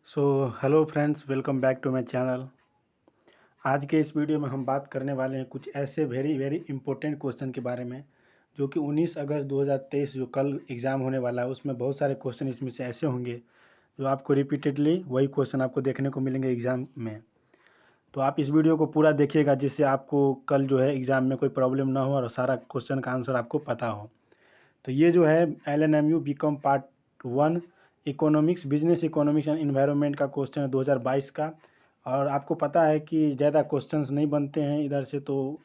So hello friends, welcome back to my channel. आज के इस वीडियो में हम बात करने वाले हैं कुछ ऐसे वेरी वेरी इंपॉर्टेंट क्वेश्चन के बारे में जो कि 19 अगस्त 2023 जो कल एग्ज़ाम होने वाला है उसमें बहुत सारे क्वेश्चन इसमें से ऐसे होंगे जो आपको रिपीटेडली वही क्वेश्चन आपको देखने को मिलेंगे एग्ज़ाम में। तो आप इस वीडियो को पूरा देखिएगा जिससे आपको कल जो है एग्ज़ाम में कोई प्रॉब्लम ना हो और सारा क्वेश्चन का आंसर आपको पता हो। तो ये जो है LNMU BCom part 1 economics business economics and environment का क्वेश्चन है 2022 का। और आपको पता है कि ज़्यादा क्वेश्चंस नहीं बनते हैं इधर से, तो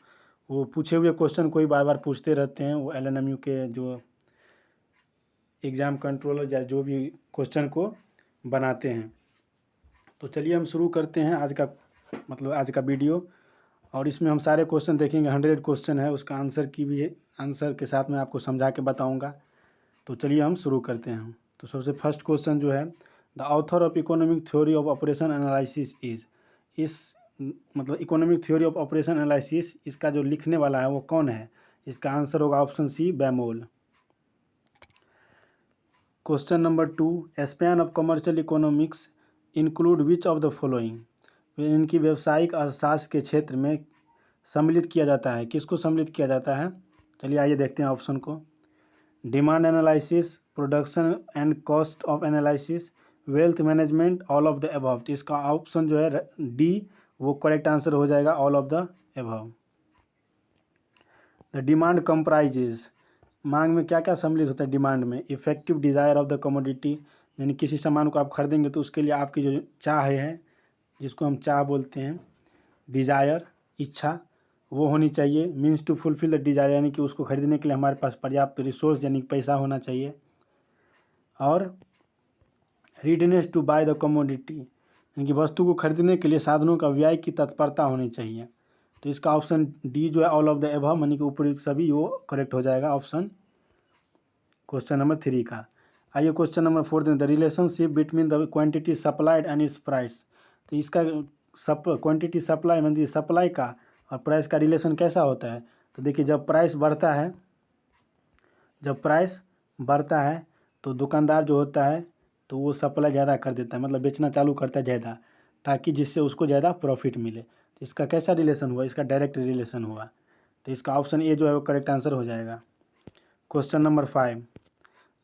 वो पूछे हुए क्वेश्चन कोई बार बार पूछते रहते हैं वो LNMU के जो एग्ज़ाम कंट्रोलर या जो भी क्वेश्चन को बनाते हैं। तो चलिए हम शुरू करते हैं आज का वीडियो। और इसमें हम सारे क्वेश्चन देखेंगे, 100 क्वेश्चन है, उसका आंसर की भी आंसर के साथ मैं आपको समझा के बताऊंगा। तो चलिए हम शुरू करते हैं। तो सबसे फर्स्ट क्वेश्चन जो है, the author of economic theory of operation analysis is, इस economic theory of operation analysis इसका जो लिखने वाला है वो कौन है? इसका आंसर होगा option C, Baumol. Question number 2, span of commercial economics include which of the following, इनकी व्यावसायिक अर्थशास्त्र के क्षेत्र में सम्मिलित किया जाता है, किसको सम्मिलित किया जाता है? चलिए आइए देखते हैं ऑप्शन को। Demand analysis, production and cost of analysis, wealth management, all of the above. तो इसका ऑप्शन जो है डी वो करेक्ट आंसर हो जाएगा, all of the above. The demand comprises, मांग में क्या क्या सम्मिलित होता है डिमांड में? Effective desire of the commodity, यानी किसी सामान को आप खरीदेंगे तो उसके लिए आपकी जो चाह है, जिसको हम चाह बोलते हैं, डिज़ायर इच्छा, वो होनी चाहिए। Means to fulfil the desire, यानी कि उसको खरीदने के लिए हमारे पास पर्याप्त रिसोर्स यानी पैसा होना चाहिए। और रीडनेस टू बाय द कमोडिटी, यानी कि वस्तु को खरीदने के लिए साधनों का व्यय की तत्परता होनी चाहिए। तो इसका ऑप्शन डी जो है ऑल ऑफ द एबव, यानी कि ऊपरी सभी, वो करेक्ट हो जाएगा ऑप्शन क्वेश्चन नंबर 3 का। आइए question number 4 the relationship between the quantity supplied and it's price. तो इसका क्वांटिटी सप्लाई मतलब सप्लाई का और प्राइस का रिलेशन कैसा होता है? तो देखिए, जब प्राइस बढ़ता है तो दुकानदार जो होता है तो वो सप्लाई ज़्यादा कर देता है, मतलब बेचना चालू करता है ज़्यादा, ताकि जिससे उसको ज़्यादा प्रॉफिट मिले। तो इसका कैसा रिलेशन हुआ? इसका डायरेक्ट रिलेशन हुआ। तो इसका ऑप्शन ए जो है वो करेक्ट आंसर हो जाएगा। Question number 5,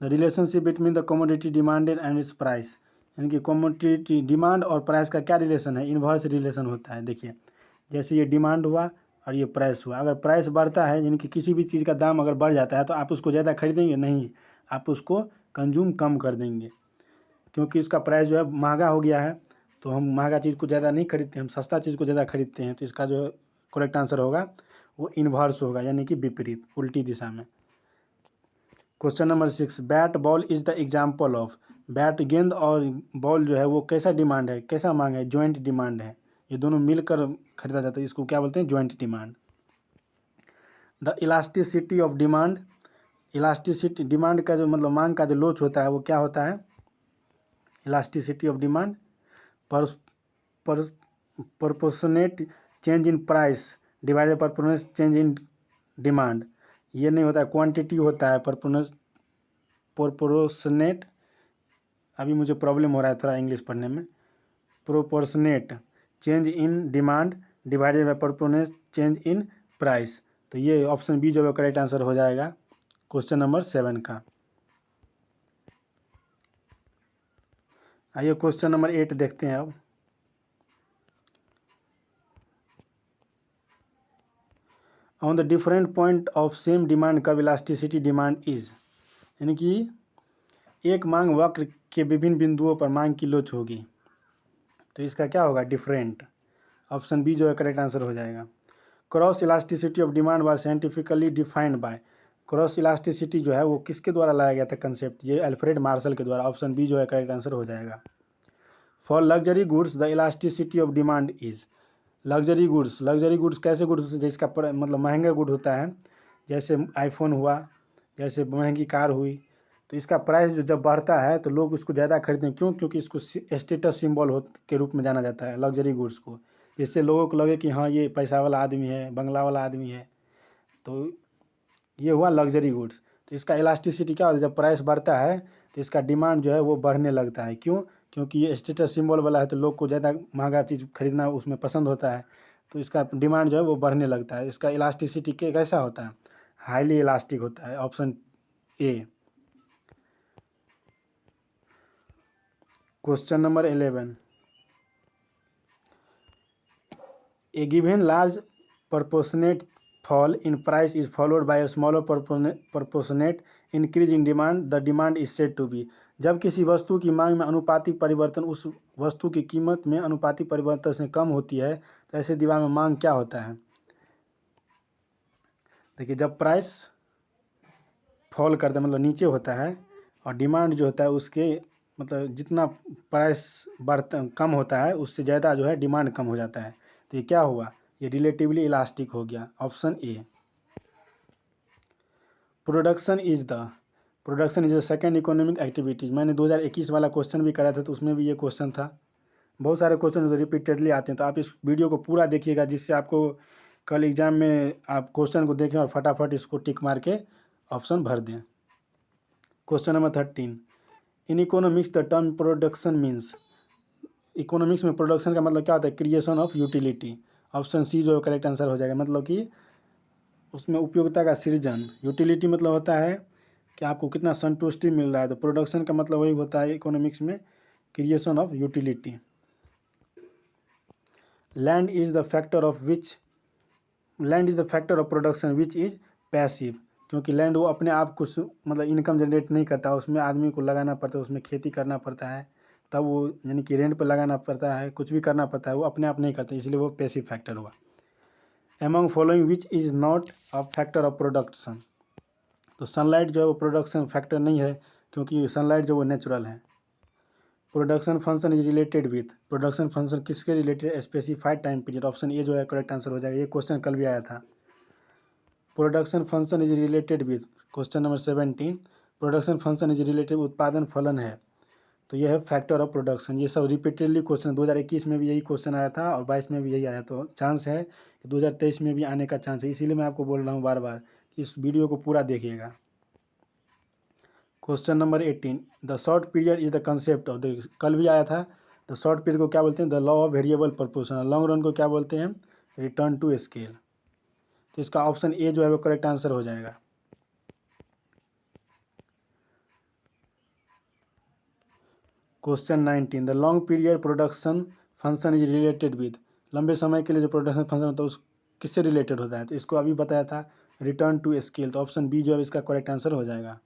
the relationship between the commodity demanded and it's price, यानी कि कमोडिटी डिमांड और प्राइस का क्या रिलेशन है? इन्वर्स रिलेशन होता है। देखिए, जैसे ये डिमांड हुआ और ये प्राइस हुआ, अगर प्राइस बढ़ता है यानी कि किसी भी चीज़ का दाम अगर बढ़ जाता है तो आप उसको ज़्यादा खरीदेंगे नहीं, आप उसको कंज्यूम कम कर देंगे, क्योंकि इसका प्राइस जो है महंगा हो गया है। तो हम महंगा चीज़ को ज़्यादा नहीं खरीदते, हम सस्ता चीज़ को ज़्यादा खरीदते हैं। तो इसका जो करेक्ट आंसर होगा वो इन्वर्स होगा, यानी कि विपरीत, उल्टी दिशा में। Question number 6, bat ball is the example of, bat गेंद और बॉल जो है वो कैसा डिमांड है, कैसा मांग है? ज्वाइंट डिमांड है, ये दोनों मिलकर खरीदा जाता है, इसको क्या बोलते हैं? Joint demand. The elasticity of demand, elasticity demand का जो मांग का जो लोच होता है वो क्या होता है? Elasticity of demand proportionate change in price divided proportionate change in demand. ये नहीं होता है, क्वांटिटी होता है प्रोपोर्शनेट, अभी मुझे प्रॉब्लम हो रहा है थोड़ा इंग्लिश पढ़ने में, proportionate change in demand divided by proportionate change in price. तो ये ऑप्शन बी जो है करेक्ट आंसर हो जाएगा क्वेश्चन नंबर 7 का। आइए क्वेश्चन नंबर 8 देखते हैं अब। On the different point of same demand curve elasticity demand is, यानी कि एक मांग वक्र के विभिन्न बिंदुओं पर मांग की लोच होगी, तो इसका क्या होगा? डिफरेंट। ऑप्शन बी जो है करेक्ट आंसर हो जाएगा। Cross elasticity of demand was scientifically defined by, cross elasticity जो है वो किसके द्वारा लाया गया था कंसेप्ट? ये अल्फ्रेड मार्शल के द्वारा। ऑप्शन बी जो है करेक्ट आंसर हो जाएगा। For luxury goods the elasticity of demand is, luxury goods कैसे गुड्स जिसका महंगा गुड होता है, जैसे आईफोन हुआ, जैसे महंगी कार हुई, तो इसका प्राइस जब बढ़ता है तो लोग उसको ज़्यादा खरीदें। क्यों? क्योंकि इसको स्टेटस सिंबल के रूप में जाना जाता है लग्जरी गुड्स को, जिससे लोगों को लगे कि हाँ ये पैसा वाला आदमी है, बंगला वाला आदमी है। तो ये हुआ लग्जरी गुड्स। तो इसका इलास्टिसिटी क्या होता है? जब प्राइस बढ़ता है तो इसका डिमांड जो है वो बढ़ने लगता है। क्यों? क्योंकि ये स्टेटस सिंबल वाला है तो लोग को ज़्यादा महंगा चीज़ खरीदना उसमें पसंद होता है, तो इसका डिमांड जो है वो बढ़ने लगता है। इसका इलास्टिसिटी कैसा होता है? हाईली इलास्टिक होता है, option A. Question number 11, A given large proportionate fall in price is followed by a smaller proportionate increase in demand, the demand is said to be। जब किसी वस्तु की मांग में अनुपातिक परिवर्तन उस वस्तु की कीमत में अनुपातिक परिवर्तन से कम होती है तो ऐसे दीवार में मांग क्या होता है? देखिए, जब प्राइस फॉल करता है मतलब नीचे होता है और डिमांड जो होता है उसके मतलब जितना प्राइस बढ़ता कम होता है उससे ज़्यादा जो है डिमांड कम हो जाता है, तो ये क्या हुआ? ये रिलेटिवली इलास्टिक हो गया, option A. Production is the second economic activities. मैंने 2021 वाला क्वेश्चन भी करा था तो उसमें भी ये क्वेश्चन था। बहुत सारे क्वेश्चन रिपीटेडली आते हैं, तो आप इस वीडियो को पूरा देखिएगा जिससे आपको कल एग्जाम में आप क्वेश्चन को देखें और फटाफट इसको टिक मार के ऑप्शन भर दें। Question number 13, in economics the term production means. Economics में प्रोडक्शन का मतलब क्या होता है? Creation of utility. Option C जो करेक्ट आंसर हो जाएगा, मतलब कि उसमें उपयोगिता का सृजन। यूटिलिटी मतलब होता है कि आपको कितना संतुष्टि मिल रहा है, तो प्रोडक्शन का मतलब वही होता है इकोनॉमिक्स में, creation of utility. Land is the factor of production which is passive. क्योंकि लैंड वो अपने आप कुछ मतलब इनकम जनरेट नहीं करता, उसमें आदमी को लगाना पड़ता है, उसमें खेती करना पड़ता है, तब वो यानी कि रेंट पर लगाना पड़ता है, कुछ भी करना पड़ता है, वो अपने आप नहीं करता, इसलिए वो पैसिव फैक्टर हुआ। Among following which is not a factor of production. तो सनलाइट जो है वो प्रोडक्शन फैक्टर नहीं है, क्योंकि सनलाइट जो वो नेचुरल है। Production function is related with. Production function किसके related? Specified time period. Option A जो है करेक्ट आंसर हो जाएगा, ये क्वेश्चन कल भी आया था। Production function is related with. Question number 17, production function is related उत्पादन फलन है, तो यह है फैक्टर ऑफ प्रोडक्शन। ये सब रिपीटेडली क्वेश्चन 2021 में भी यही क्वेश्चन आया था और 22 में भी यही आया, तो चांस है कि 2023 में भी आने का चांस है, इसीलिए मैं आपको बोल रहा हूँ बार बार कि इस वीडियो को पूरा देखिएगा। Question number 18, the short period is the concept of the. कल भी आया था। द शॉर्ट पीरियड को क्या बोलते हैं? The law of variable proportion. Long run को क्या बोलते हैं? Return to scale. तो इसका ऑप्शन ए जो है वो करेक्ट आंसर हो जाएगा। Question 19, the long period production function is related with. लंबे समय के लिए जो प्रोडक्शन फंक्शन होता है उस किससे रिलेटेड होता है? तो इसको अभी बताया था, रिटर्न टू स्केल। तो ऑप्शन बी जो है इसका करेक्ट आंसर हो जाएगा।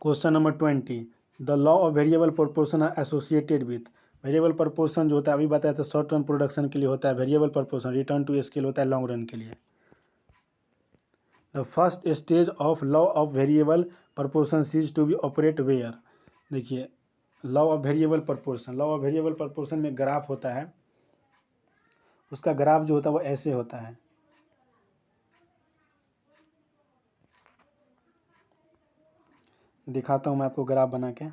Question number 20, the law of variable proportion are associated with. Variable proportion जो होता है अभी बताया था शॉर्ट रन प्रोडक्शन के लिए होता है variable proportion, return to scale होता है लॉन्ग रन के लिए। The first stage of law of variable proportion ceases to be operate where. देखिए, लॉ ऑफ वेरिएबल प्रोपोर्शन में ग्राफ होता है, उसका ग्राफ जो होता है वो ऐसे होता है। दिखाता हूँ मैं आपको ग्राफ बना के।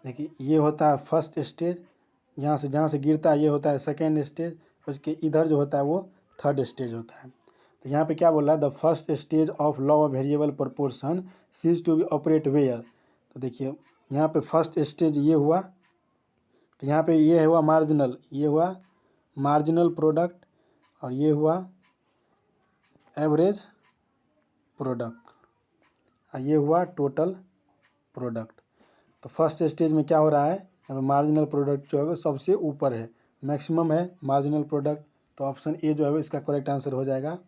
देखिए, ये होता है फर्स्ट स्टेज, यहाँ से जहाँ से गिरता है ये होता है सेकेंड स्टेज, उसके इधर जो होता है वो थर्ड स्टेज होता है। तो यहाँ पे क्या बोल रहा है? The first stage of law of variable proportion ceases to be operate where. तो देखिए, यहाँ पे फर्स्ट स्टेज ये हुआ, तो यहाँ पे ये हुआ मार्जिनल, ये हुआ मार्जिनल प्रोडक्ट, और ये हुआ एवरेज प्रोडक्ट, और ये हुआ टोटल प्रोडक्ट। तो फर्स्ट स्टेज में क्या हो रहा है? यहाँ पे मार्जिनल प्रोडक्ट जो है वो सबसे ऊपर है, मैक्सिमम है मार्जिनल प्रोडक्ट। तो ऑप्शन ए जो है इसका करेक्ट आंसर हो जाएगा,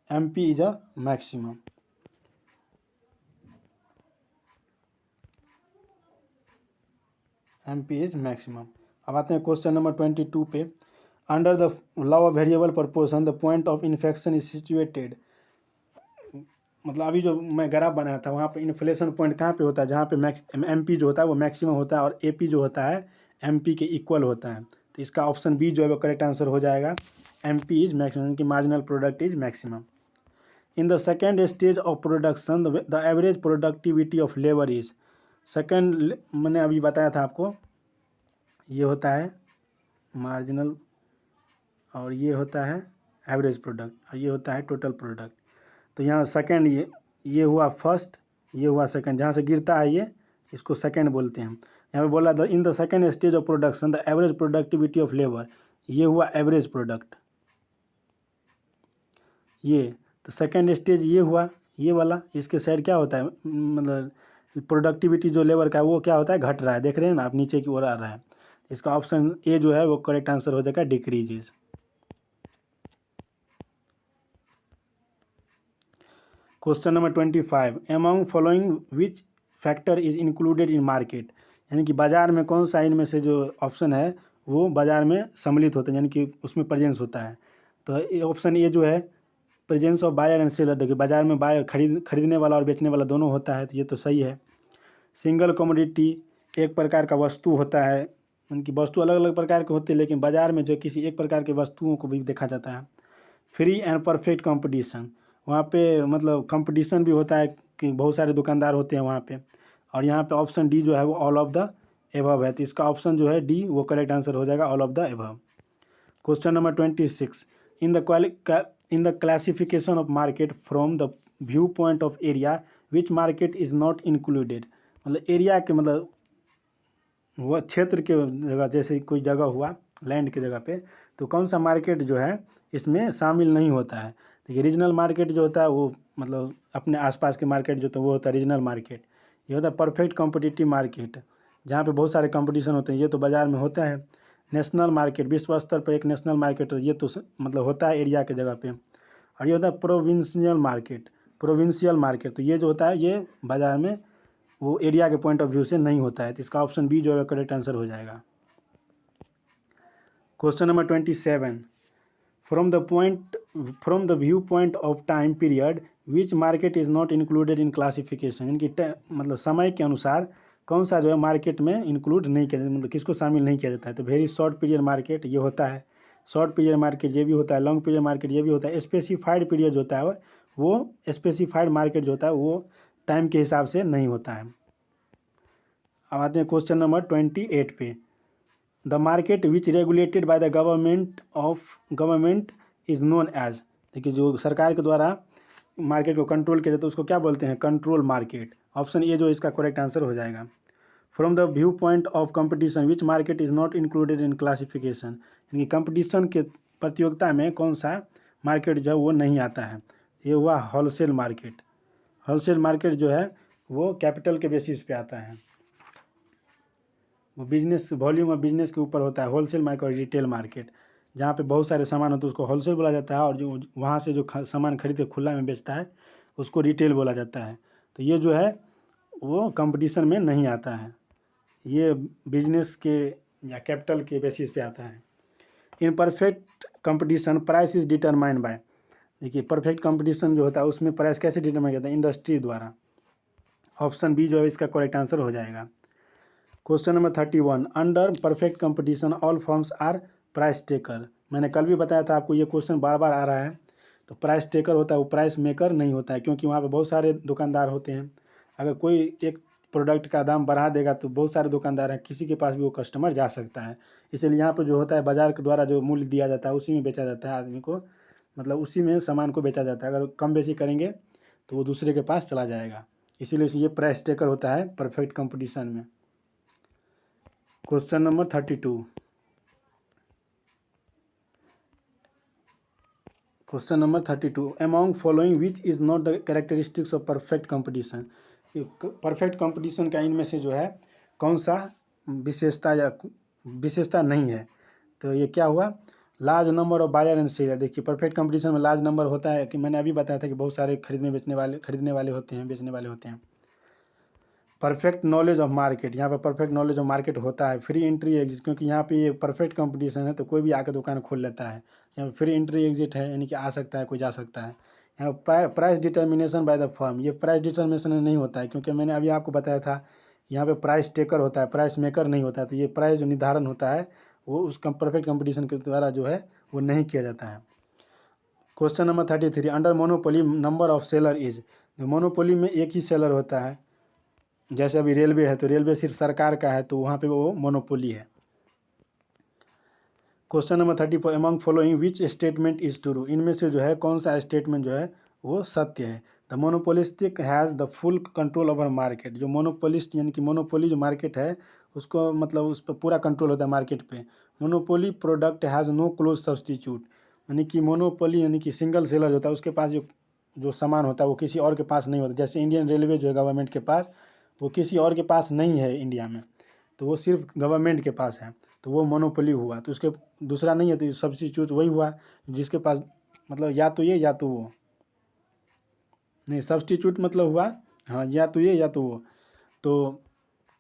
M P is a maximum. M P is maximum. अब आते हैं क्वेश्चन नंबर 22 पे। Under the law of variable proportion the point of infection is situated. मतलब अभी जो मैं ग्राफ बनाया था वहाँ पे इन्फ्लेशन पॉइंट कहाँ पे होता है? जहाँ पे एम पी जो होता है वो मैक्सिमम होता है और ए पी जो होता है एम पी के इक्वल होता है। तो इसका ऑप्शन बी जो है वो करेक्ट आंसर हो जाएगा, एम पी इज मैक्सिमम, कि marginal product is maximum. In the second stage of production the average productivity of labour is. Second मैंने अभी बताया था आपको, ये होता है मार्जिनल और ये होता है एवरेज प्रोडक्ट, और ये होता है टोटल प्रोडक्ट। तो यहाँ सेकंड, ये हुआ फर्स्ट, ये हुआ सेकंड, जहाँ से गिरता है ये, इसको सेकंड बोलते हैं। यहाँ पे बोला in the second stage of production the average productivity of labour, ये हुआ एवरेज प्रोडक्ट। ये तो सेकंड स्टेज ये हुआ, ये वाला, इसके साइड क्या होता है, मतलब प्रोडक्टिविटी जो लेबर का है वो क्या होता है, घट रहा है, देख रहे हैं ना आप, नीचे की ओर आ रहा है। इसका ऑप्शन ए जो है वो करेक्ट आंसर हो जाएगा, decreases. Question number 25, among following which factor is included in market, यानी कि बाजार में कौन सा इनमें से जो ऑप्शन है वो बाजार में सम्मिलित होता है, यानी कि उसमें प्रेजेंस होता है। तो ऑप्शन ए जो है presence of buyer and seller, देखिए बाजार में बायर खरीदने वाला और बेचने वाला दोनों होता है, तो ये तो सही है। सिंगल कमोडिटी, एक प्रकार का वस्तु होता है, उनकी वस्तु अलग अलग प्रकार के होते हैं लेकिन बाजार में जो किसी एक प्रकार के वस्तुओं को भी देखा जाता है। फ्री एंड परफेक्ट कंपटीशन, वहाँ पे मतलब कंपटीशन भी होता है कि बहुत सारे दुकानदार होते हैं वहाँ पे। और यहाँ पे ऑप्शन डी जो है वो ऑल ऑफ द एबव है, तो इसका ऑप्शन जो है डी वो करेक्ट आंसर हो जाएगा, all of the above. Question number 26, in the classification of market from the view point of area which market is not included, मतलब एरिया के मतलब वह क्षेत्र के जगह, जैसे कोई जगह हुआ लैंड की जगह पे, तो कौन सा मार्केट जो है इसमें शामिल नहीं होता है। देखिए रीजनल मार्केट जो होता है वो मतलब अपने आसपास के मार्केट जो होता है वो होता है रीजनल मार्केट। ये होता है परफेक्ट कॉम्पिटिटिव मार्केट, जहाँ पे बहुत सारे कंपटीशन होते हैं, ये तो बाज़ार में होता है। नेशनल मार्केट, विश्व स्तर पर एक नेशनल मार्केट, ये तो मतलब होता है एरिया के जगह पे। और ये होता है प्रोविंशियल मार्केट, प्रोविंशियल मार्केट, तो ये जो होता है ये बाज़ार में वो एरिया के पॉइंट ऑफ व्यू से नहीं होता है, तो इसका ऑप्शन बी जो है करेक्ट आंसर हो जाएगा। Question number 27, from the view point of time period which market is not included in classification, यानी कि मतलब समय के अनुसार कौन सा जो है मार्केट में इंक्लूड नहीं किया जाता, मतलब किसको शामिल नहीं किया जाता है। तो वेरी शॉर्ट पीरियड मार्केट ये होता है, शॉर्ट पीरियड मार्केट ये भी होता है, लॉन्ग पीरियड मार्केट ये भी होता है। स्पेसिफाइड पीरियड जो होता है वो स्पेसिफाइड मार्केट जो होता है वो टाइम के हिसाब से नहीं होता है। अब आते हैं क्वेश्चन नंबर 28 पे, the market which regulated by the government is known as, देखिए जो सरकार के द्वारा मार्केट को कंट्रोल किया जाता है उसको क्या बोलते हैं, कंट्रोल मार्केट। ऑप्शन ए जो इसका करेक्ट आंसर हो जाएगा। From the view point of competition which market is not included in classification, यानी कि कंपटीशन के प्रतियोगिता में कौन सा मार्केट जो है वो नहीं आता है। ये हुआ होलसेल मार्केट। होलसेल मार्केट जो है वो कैपिटल के बेसिस पे आता है, वो बिजनेस वॉल्यूम ऑफ बिजनेस के ऊपर होता है। होलसेल मार्केट और रिटेल मार्केट, जहाँ पे बहुत सारे सामान होते हैं उसको होलसेल बोला जाता है, और जो वहाँ से जो सामान खरीद के खुला में बेचता है उसको रिटेल बोला जाता है। तो ये जो है वो कंपटीशन में नहीं आता है, ये बिजनेस के या कैपिटल के बेसिस पे आता है। In perfect competition price is determined bye, देखिए परफेक्ट कंपटीशन जो होता है उसमें प्राइस कैसे डिटरमाइन करता है, इंडस्ट्री द्वारा। ऑप्शन बी जो है इसका करेक्ट आंसर हो जाएगा। Question number 31, under perfect competition all firms are price taker, मैंने कल भी बताया था आपको, ये क्वेश्चन बार बार आ रहा है। तो प्राइस टेकर होता है वो प्राइस मेकर नहीं होता है, क्योंकि वहाँ पे बहुत सारे दुकानदार होते हैं। अगर कोई एक प्रोडक्ट का दाम बढ़ा देगा तो बहुत सारे दुकानदार हैं, किसी के पास भी वो कस्टमर जा सकता है। इसलिए यहाँ पर जो होता है बाजार के द्वारा जो मूल्य दिया जाता है उसी में बेचा जाता है आदमी को, मतलब उसी में सामान को बेचा जाता है। अगर कम बेची करेंगे तो वो दूसरे के पास चला जाएगा, इसीलिए ये प्राइस टेकर होता है परफेक्ट कंपटीशन में। Question number 32, question number 32, among following which is not the characteristics of perfect competition, perfect competition का इनमें से जो है कौन सा विशेषता या विशेषता नहीं है। तो ये क्या हुआ, large number of buyer and seller, देखिए परफेक्ट कंपटीशन में लार्ज नंबर होता है, कि मैंने अभी बताया था कि बहुत सारे खरीदने वाले होते हैं, बेचने वाले होते हैं। परफेक्ट नॉलेज ऑफ मार्केट, यहाँ पर परफेक्ट नॉलेज ऑफ मार्केट होता है। फ्री एंट्री एग्जिट, क्योंकि यहाँ पे ये परफेक्ट कंपटीशन है तो कोई भी आकर दुकान खोल लेता है। यहाँ पर फ्री एंट्री एग्जिट है, यानी कि आ सकता है कोई जा सकता है। यहाँ price determination by the firm, ये प्राइस डिटर्मिनेशन नहीं होता है, क्योंकि मैंने अभी आपको बताया था यहाँ पे प्राइस टेकर होता है, प्राइस मेकर नहीं होता है। तो ये प्राइस जो निर्धारण होता है वो उस परफेक्ट कंपटीशन के द्वारा जो है वो नहीं किया जाता है। Question number 33, under monopoly number of seller is, monopoly में एक ही सेलर होता है, जैसे अभी रेलवे है तो रेलवे सिर्फ सरकार का है तो वहाँ पे वो मोनोपोली है। Question number 34, among following which statement is true, इनमें से जो है कौन सा स्टेटमेंट जो है वो सत्य है। The monopolistic has the full control over market, जो मोनोपोलिस्ट यानी कि मोनोपोली जो मार्केट है उसको मतलब उस पर पूरा कंट्रोल होता है मार्केट पे। Monopoly product has no close substitute, यानी कि मोनोपोली यानी कि सिंगल सेलर होता है, उसके पास जो जो सामान होता है वो किसी और के पास नहीं होता। जैसे इंडियन रेलवे जो है गवर्नमेंट के पास, वो किसी और के पास नहीं है इंडिया में, तो वो सिर्फ गवर्नमेंट के पास है, तो वो मोनोपोली हुआ। तो उसके दूसरा नहीं है, तो सब्स्टिट्यूट वही हुआ जिसके पास मतलब या तो ये या तो वो, नहीं सब्स्टिट्यूट मतलब हुआ हाँ या तो ये या तो वो। तो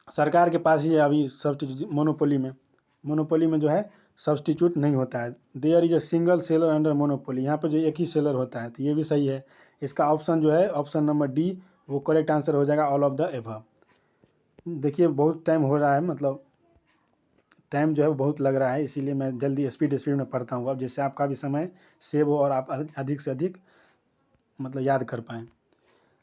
सरकार के पास ही है अभी सब्स्टिट्यूट, मोनोपोली में जो है सब्स्टिट्यूट नहीं होता है। There is a single seller under monopoly, यहाँ पर जो एक ही सेलर होता है, तो ये भी सही है। इसका ऑप्शन जो है ऑप्शन नंबर डी वो करेक्ट आंसर हो जाएगा, ऑल ऑफ द एबव। देखिए बहुत टाइम हो रहा है, मतलब टाइम जो है वो बहुत लग रहा है, इसीलिए मैं जल्दी स्पीड में पढ़ता हूँ अब, जिससे आपका भी समय सेव हो और आप अधिक से अधिक मतलब याद कर पाएँ।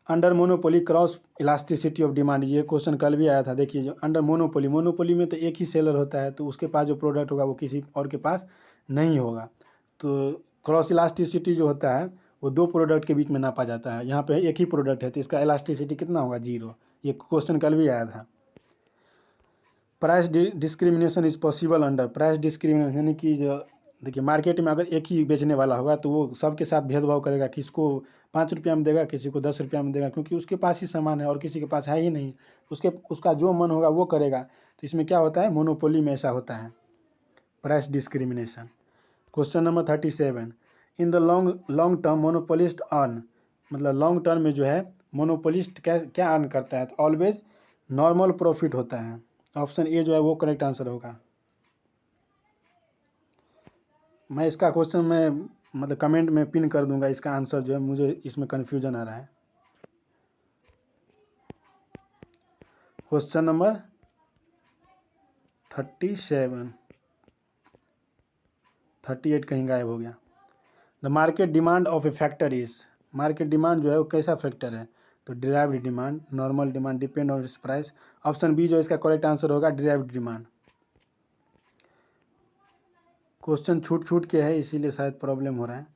Under monopoly cross elasticity of demand, ये क्वेश्चन कल भी आया था। देखिए जो अंडर मोनोपोली में तो एक ही सेलर होता है, तो उसके पास जो प्रोडक्ट होगा वो किसी और के पास नहीं होगा। तो क्रॉस इलास्टिसिटी जो होता है वो दो प्रोडक्ट के बीच में नापा जाता है, यहाँ पे एक ही प्रोडक्ट है तो इसका इलास्टिसिटी कितना होगा, 0। ये क्वेश्चन कल भी आया था। Price discrimination is possible under, price discrimination यानी कि जो देखिए मार्केट में अगर एक ही बेचने वाला होगा तो वो सबके साथ भेदभाव करेगा, किसको 5 रुपया में देगा, किसी को 10 रुपया में देगा, क्योंकि उसके पास ही सामान है और किसी के पास है ही नहीं, उसका जो मन होगा वो करेगा। तो इसमें क्या होता है, मोनोपोली में ऐसा होता है, price discrimination. Question number 37, in the long long term monopolist earn, मतलब लॉन्ग टर्म में जो है मोनोपोलिस्ट क्या क्या अर्न करता है, तो ऑलवेज नॉर्मल प्रॉफिट होता है। ऑप्शन ए जो है वो करेक्ट आंसर होगा। मैं इसका क्वेश्चन मैं मतलब कमेंट में पिन कर दूंगा, इसका आंसर जो है, मुझे इसमें कन्फ्यूजन आ रहा है। क्वेश्चन नंबर 37, 38 कहीं गायब हो गया। The market demand of a factor is, market demand जो है वो कैसा फैक्टर है, तो derived demand, normal demand, depend on its price. Option B जो इसका करेक्ट आंसर होगा, डिराइव्ड डिमांड। क्वेश्चन छूट छूट के है इसीलिए शायद प्रॉब्लम हो रहा है,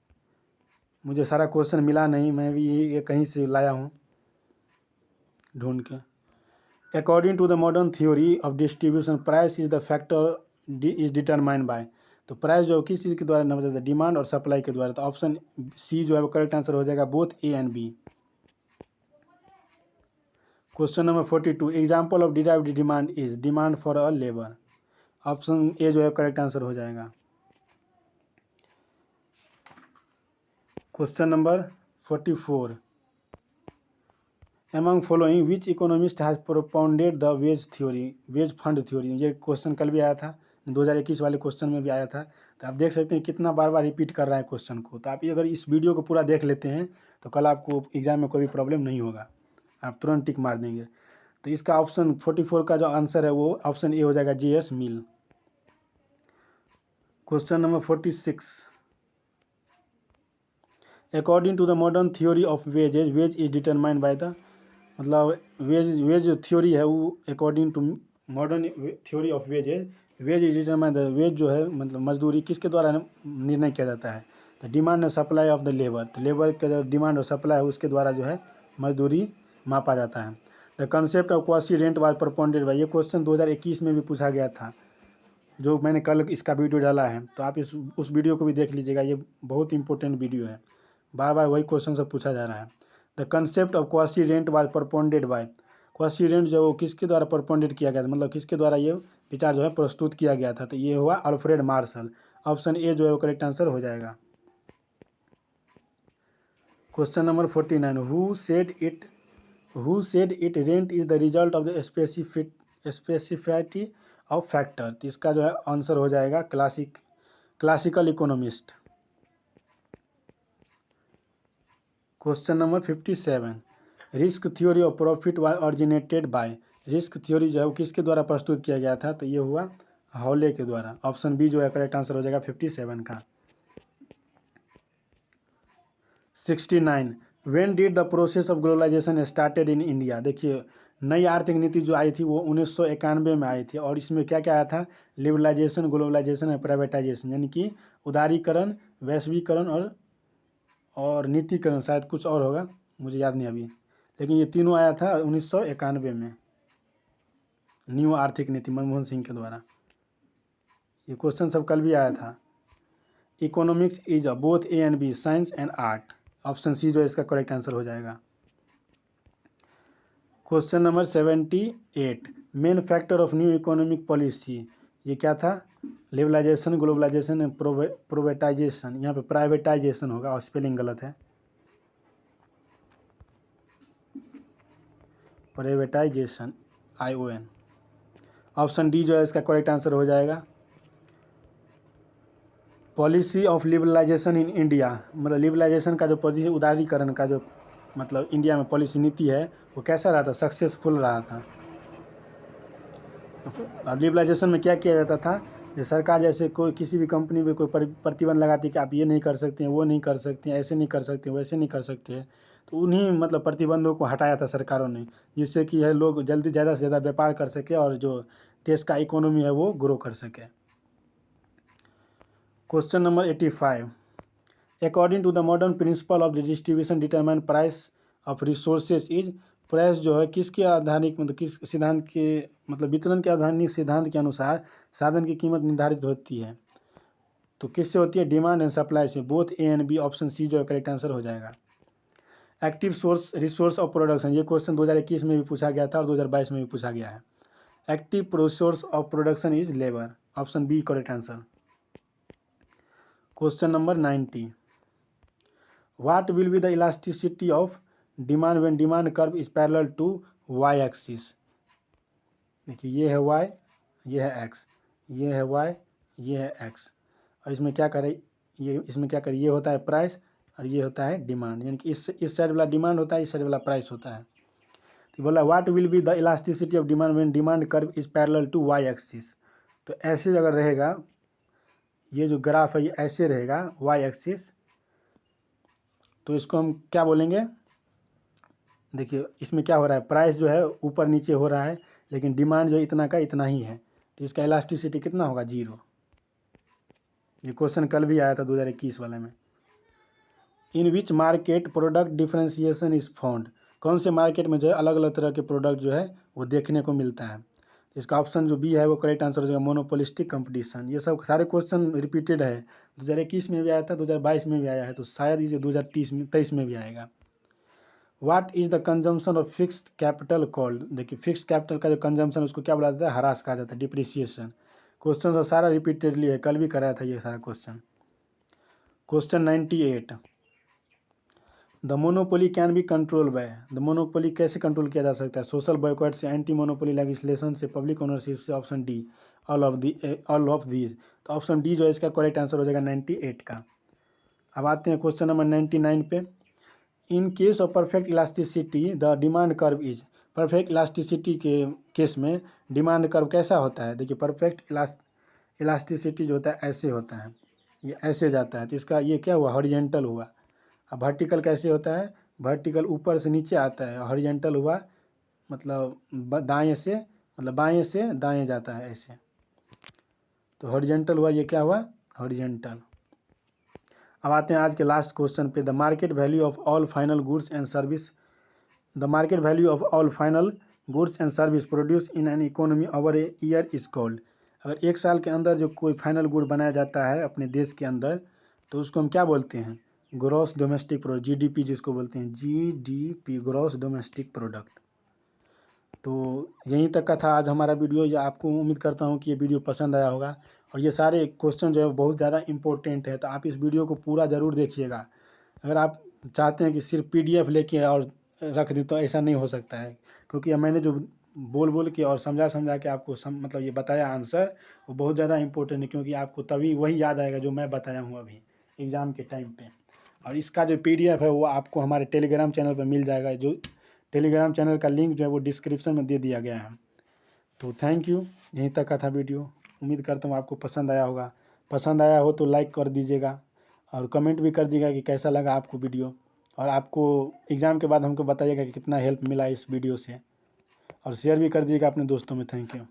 मुझे सारा क्वेश्चन मिला नहीं, मैं भी ये कहीं से लाया हूँ ढूंढ के। According to the modern theory of distribution price is the factor is determined by, तो प्राइस जो किस चीज़ के द्वारा नंबर जाता है, डिमांड और सप्लाई के द्वारा। तो ऑप्शन सी जो है वो करेक्ट आंसर हो जाएगा, both A and B. Question number 42, example of derived demand is demand for a labour. Option A जो है करेक्ट आंसर हो जाएगा। Question number 44, among following which economist has propounded the wage theory, wage fund theory. ये question कल भी आया था, 2021 वाले क्वेश्चन में भी आया था। तो आप देख सकते हैं कितना बार बार रिपीट कर रहा है क्वेश्चन को। तो आप अगर इस वीडियो को पूरा देख लेते हैं तो कल आपको एग्जाम में कोई भी प्रॉब्लम नहीं होगा, आप तुरंत टिक मार देंगे। तो इसका ऑप्शन 44 का जो आंसर है वो ऑप्शन ए हो जाएगा, JS Mill. Question number 46, according to the modern theory of wages wage is determined by the, मतलब वेज थ्योरी है वो according to modern theory of wage is determined, wage जो है मतलब मजदूरी किसके द्वारा निर्णय किया जाता है, तो डिमांड और सप्लाई ऑफ द लेबर, तो लेबर का जो डिमांड और सप्लाई है उसके द्वारा जो है मजदूरी मापा जाता है। The concept of quasi rent was propounded by, ये क्वेश्चन 2021 में भी पूछा गया था, जो मैंने कल इसका वीडियो डाला है, तो आप उस वीडियो को भी देख लीजिएगा, ये बहुत इंपॉर्टेंट वीडियो है, बार बार वही क्वेश्चन सब पूछा जा रहा है। The concept of quasi rent was propounded by, quasi rent जो वो किसके द्वारा परपोंडेड किया गया था, मतलब किसके द्वारा ये विचार जो है प्रस्तुत किया गया था, तो ये हुआ अल्फ्रेड मार्शल। ऑप्शन ए जो है वो करेक्ट आंसर हो जाएगा। Question number 49, who said it rent is the result of the specificity of factor, तो इसका जो है आंसर हो जाएगा classical economist. Question number 57, risk theory of profit was originated by, risk theory जो है वो किसके द्वारा प्रस्तुत किया गया था, तो ये हुआ हॉले के द्वारा। ऑप्शन बी जो है करेक्ट आंसर हो जाएगा 57 का। 69, when did the process of globalisation started in India, देखिए नई आर्थिक नीति जो आई थी वो 1991 में आई थी, और इसमें क्या क्या आया था, लिबरलाइजेशन, ग्लोबलाइजेशन और प्राइवेटाइजेशन, यानी कि उदारीकरण, वैश्वीकरण और नीतिकरण, शायद कुछ और होगा मुझे याद नहीं अभी, लेकिन ये तीनों आया था 1991 में, न्यू आर्थिक नीति मनमोहन सिंह के द्वारा। ये क्वेश्चन सब कल भी आया था। Economics is both A and B, science and art. Option C जो है इसका करेक्ट आंसर हो जाएगा। Question number 78, main factor of new economic policy, ये क्या था, लिबरलाइजेशन, ग्लोबलाइजेशन एंड प्राइवेटाइजेशन। यहाँ पे प्राइवेटाइजेशन होगा और स्पेलिंग गलत है, प्राइवेटाइजेशन, ION। ऑप्शन डी जो है इसका करेक्ट आंसर हो जाएगा। Policy of liberalisation in India, मतलब लिबरलाइजेशन का जो पॉलिसी, उदारीकरण का जो मतलब इंडिया में पॉलिसी नीति है वो कैसा रहा था, सक्सेसफुल रहा था। और लिबरलाइजेशन में क्या किया जाता था, कि सरकार जैसे कोई किसी भी कंपनी में कोई प्रतिबंध लगाती है कि आप ये नहीं कर सकते हैं, वो नहीं कर सकते हैं, ऐसे नहीं कर सकते, वैसे नहीं कर सकते हैं, तो उन्हीं मतलब प्रतिबंधों को हटाया था सरकारों ने, जिससे कि है लोग जल्दी ज़्यादा से ज़्यादा व्यापार कर सके और जो देश का इकोनॉमी है वो ग्रो कर सके। Question number 85, according to the modern principle of the distribution determine price of resources is, price जो है किसके आधारित, मतलब किस सिद्धांत के, मतलब वितरण के आधारित सिद्धांत के अनुसार साधन की कीमत निर्धारित होती है, तो किससे होती है, डिमांड एंड सप्लाई से, both A and B. Option C जो है करेक्ट आंसर हो जाएगा। Active source resource of production, ये क्वेश्चन 2021 में भी पूछा गया था और 2022 में भी पूछा गया है। Active resource of production is labour. Option B correct answer. Question number 90, what will be the elasticity of demand when demand curve is parallel to Y axis. देखिए ये है वाई, ये है एक्स, ये है वाई, ये है एक्स, और इसमें क्या करें, ये होता है प्राइस और ये होता है डिमांड, यानी कि इस साइड वाला डिमांड होता है, इस साइड वाला प्राइस होता है। तो बोला what will be the elasticity of demand when demand curve is parallel to Y axis. तो ऐसे अगर रहेगा, ये जो ग्राफ है ये ऐसे रहेगा वाई एक्सिस, तो इसको हम क्या बोलेंगे, देखिए इसमें क्या हो रहा है, प्राइस जो है ऊपर नीचे हो रहा है, लेकिन डिमांड जो इतना का इतना ही है, तो इसका इलास्टिसिटी कितना होगा, 0। ये क्वेश्चन कल भी आया था 2021 वाले में। In which market product differentiation is found, कौन से मार्केट में जो है अलग अलग तरह के प्रोडक्ट जो है वो देखने को मिलता है। इसका ऑप्शन जो बी है वो करेक्ट आंसर हो जाएगा, मोनोपोलिस्टिक कंपटीशन। ये सब सारे क्वेश्चन रिपीटेड है, 2021 में भी आया था, 2022 में भी आया है, तो शायद ये 2023 में भी आएगा। What is the consumption of fixed capital called, देखिए फिक्स्ड कैपिटल का जो कंजम्पशन उसको क्या बोला जाता है, हरास कहा जाता है, डिप्रिसिएशन। क्वेश्चन तो सारा रिपीटेडली है, कल भी कराया था ये सारा question. Question 98, the monopoly can be control by, the monopoly कैसे कंट्रोल किया जा सकता है, सोशल बॉयकॉट से, एंटी मोनोपोली लेजिस्लेशन से, पब्लिक ओनरशिप से। Option D all of these. तो ऑप्शन डी जो है इसका करेक्ट आंसर हो जाएगा 98 का। अब आते हैं क्वेश्चन नंबर 99 पे। In case of perfect elasticity the demand curve is, perfect elasticity के केस में डिमांड कर्व कैसा होता है, देखिए परफेक्ट इलास्टिसिटी जो होता है ऐसे होता है, ये ऐसे जाता है, तो इसका ये क्या हुआ, हॉरिजेंटल हुआ। अब वर्टिकल कैसे होता है, वर्टिकल ऊपर से नीचे आता है, हॉरिजेंटल हुआ मतलब दाएं से, मतलब बाएं से दाएं जाता है ऐसे, तो हॉरिजेंटल हुआ, ये क्या हुआ, हॉरिजेंटल। अब आते हैं आज के लास्ट क्वेश्चन पे। The market value of all final goods and service, the market value of all final goods and service produce in an economy over a year is called. अगर एक साल के अंदर जो कोई फाइनल गुड बनाया जाता है अपने देश के अंदर, तो उसको हम क्या बोलते हैं, ग्रॉस डोमेस्टिक प्रोडक्ट, GDP जिसको बोलते हैं, GDP, ग्रॉस डोमेस्टिक प्रोडक्ट। तो यहीं तक का था आज हमारा वीडियो। या आपको उम्मीद करता हूँ कि ये वीडियो पसंद आया होगा, और ये सारे क्वेश्चन जो है बहुत ज़्यादा इंपॉर्टेंट है, तो आप इस वीडियो को पूरा ज़रूर देखिएगा। अगर आप चाहते हैं कि सिर्फ PDF लेके और रख दी, तो ऐसा नहीं हो सकता है, क्योंकि मैंने जो बोल बोल के और समझा के आपको मतलब ये बताया आंसर, वो बहुत ज़्यादा इंपॉर्टेंट है, क्योंकि आपको तभी वही याद आएगा जो मैं बताया हूँ अभी एग्ज़ाम के टाइम पे। और इसका जो PDF है वो आपको हमारे टेलीग्राम चैनल पर मिल जाएगा, जो टेलीग्राम चैनल का लिंक जो है वो डिस्क्रिप्शन में दे दिया गया है। तो थैंक यू, यहीं तक का था वीडियो। उम्मीद करता हूँ आपको पसंद आया होगा। पसंद आया हो तो लाइक कर दीजिएगा, और कमेंट भी कर दीजिएगा कि कैसा लगा आपको वीडियो, और आपको एग्ज़ाम के बाद हमको बताइएगा कि कितना हेल्प मिला इस वीडियो से। और शेयर भी कर दीजिएगा अपने दोस्तों में। Thank you.